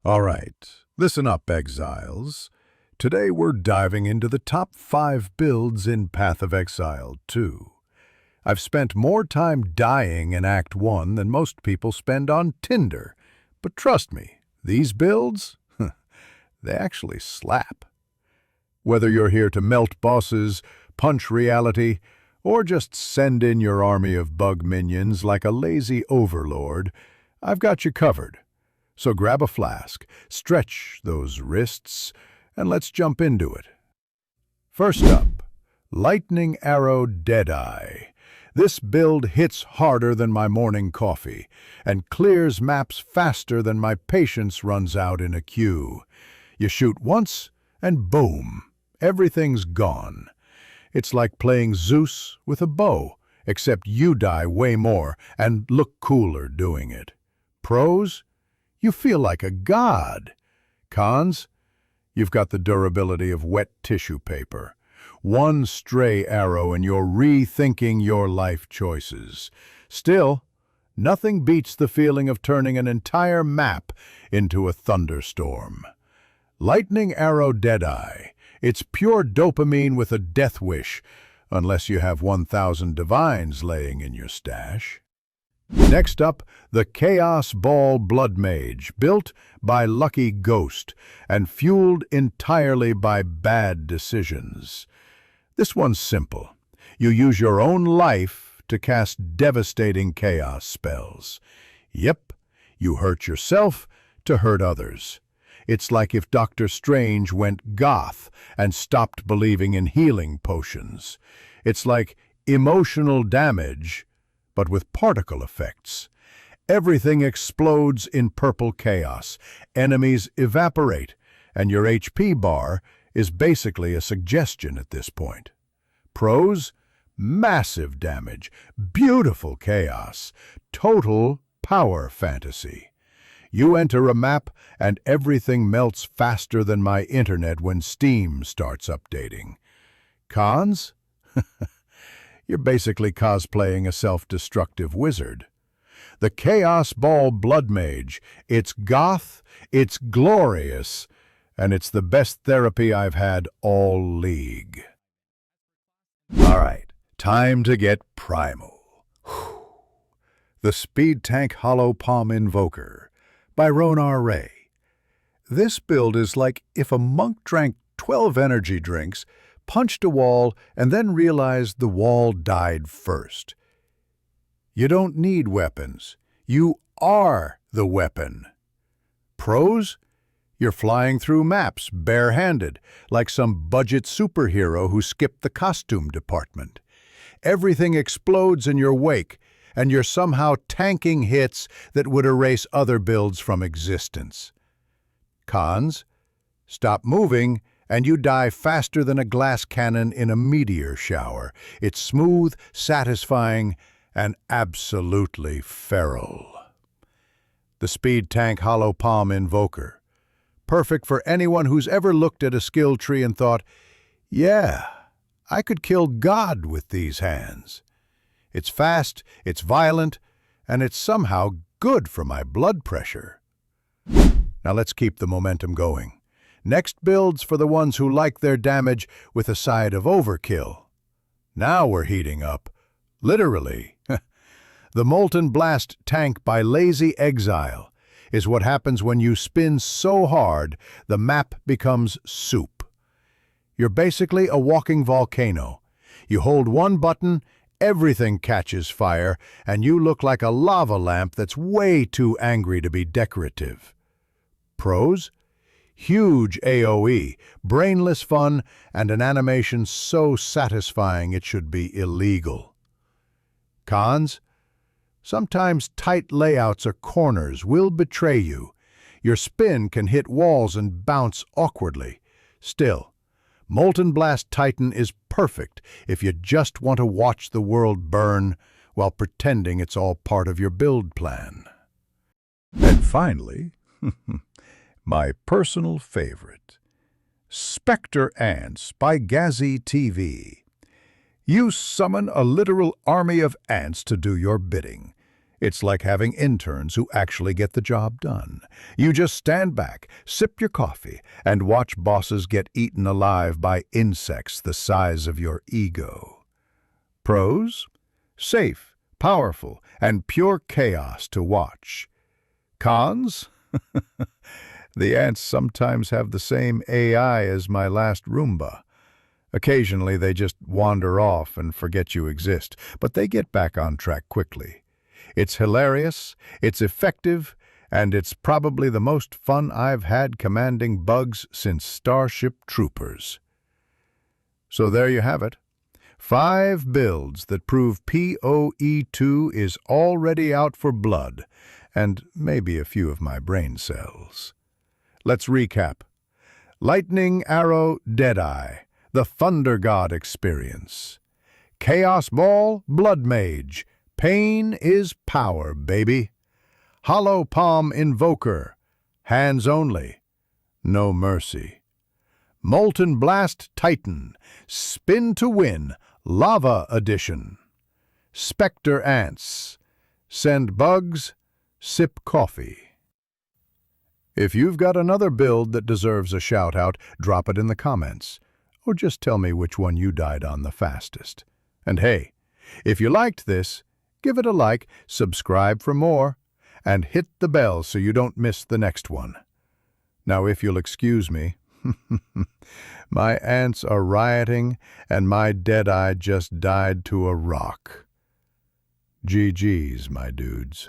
All right, listen up, exiles. Today we're diving into the top 5 builds in Path of Exile 2. I've spent more time dying in Act 1 than most people spend on Tinder. But trust me, these builds, they actually slap. Whether you're here to melt bosses, punch reality, or just send in your army of bug minions like a lazy overlord, I've got you covered. So grab a flask, stretch those wrists, and let's jump into it. First up, Lightning Arrow Deadeye. This build hits harder than my morning coffee and clears maps faster than my patience runs out in a queue. You shoot once, and boom, everything's gone. It's like playing Zeus with a bow, except you die way more and look cooler doing it. Pros? You feel like a god. Cons? You've got the durability of wet tissue paper. One stray arrow and you're rethinking your life choices. Still, nothing beats the feeling of turning an entire map into a thunderstorm. Lightning Arrow Deadeye. It's pure dopamine with a death wish, unless you have 1,000 divines laying in your stash. Next up, the Chaos Ball Blood Mage, built by Lucky Ghost and fueled entirely by bad decisions. This one's simple. You use your own life to cast devastating chaos spells. Yep, you hurt yourself to hurt others. It's like if Dr. Strange went goth and stopped believing in healing potions. It's like emotional damage, but with particle effects. Everything explodes in purple chaos. Enemies evaporate, and your HP bar is basically a suggestion at this point. Pros? Massive damage, beautiful chaos, total power fantasy. You enter a map, and everything melts faster than my internet when Steam starts updating. Cons? You're basically cosplaying a self-destructive wizard. The Chaos Ball Blood Mage. It's goth, it's glorious, and it's the best therapy I've had all league. All right, time to get primal. The Speed Tank Hollow Palm Invoker by Ronar Ray. This build is like if a monk drank 12 energy drinks, punched a wall, and then realized the wall died first. You don't need weapons. You are the weapon. Pros? You're flying through maps barehanded, like some budget superhero who skipped the costume department. Everything explodes in your wake, and you're somehow tanking hits that would erase other builds from existence. Cons? Stop moving, and you die faster than a glass cannon in a meteor shower. It's smooth, satisfying, and absolutely feral. The Speed Tank Hollow Palm Invoker. Perfect for anyone who's ever looked at a skill tree and thought, yeah, I could kill God with these hands. It's fast, it's violent, and it's somehow good for my blood pressure. Now let's keep the momentum going. Next builds for the ones who like their damage with a side of overkill. Now we're heating up. Literally. The Molten Blast Tank by Lazy Exile is what happens when you spin so hard the map becomes soup. You're basically a walking volcano. You hold one button, everything catches fire, and you look like a lava lamp that's way too angry to be decorative. Pros? Huge AoE, brainless fun, and an animation so satisfying it should be illegal. Cons? Sometimes tight layouts or corners will betray you. Your spin can hit walls and bounce awkwardly. Still, Molten Blast Titan is perfect if you just want to watch the world burn while pretending it's all part of your build plan. And finally, my personal favorite, Spectre Ants by Gazzy TV. You summon a literal army of ants to do your bidding. It's like having interns who actually get the job done. You just stand back, sip your coffee, and watch bosses get eaten alive by insects the size of your ego. Pros? Safe, powerful, and pure chaos to watch. Cons? The ants sometimes have the same AI as my last Roomba. Occasionally they just wander off and forget you exist, but they get back on track quickly. It's hilarious, it's effective, and it's probably the most fun I've had commanding bugs since Starship Troopers. So there you have it. 5 builds that prove PoE2 is already out for blood, and maybe a few of my brain cells. Let's recap. Lightning Arrow Deadeye, the Thunder God experience. Chaos Ball Blood Mage, pain is power, baby. Hollow Palm Invoker, hands only, no mercy. Molten Blast Titan, spin to win, Lava Edition. Spectre Ants, send bugs, sip coffee. If you've got another build that deserves a shout-out, drop it in the comments, or just tell me which one you died on the fastest. And hey, if you liked this, give it a like, subscribe for more, and hit the bell so you don't miss the next one. Now, if you'll excuse me, my ants are rioting and my deadeye just died to a rock. GG's, my dudes.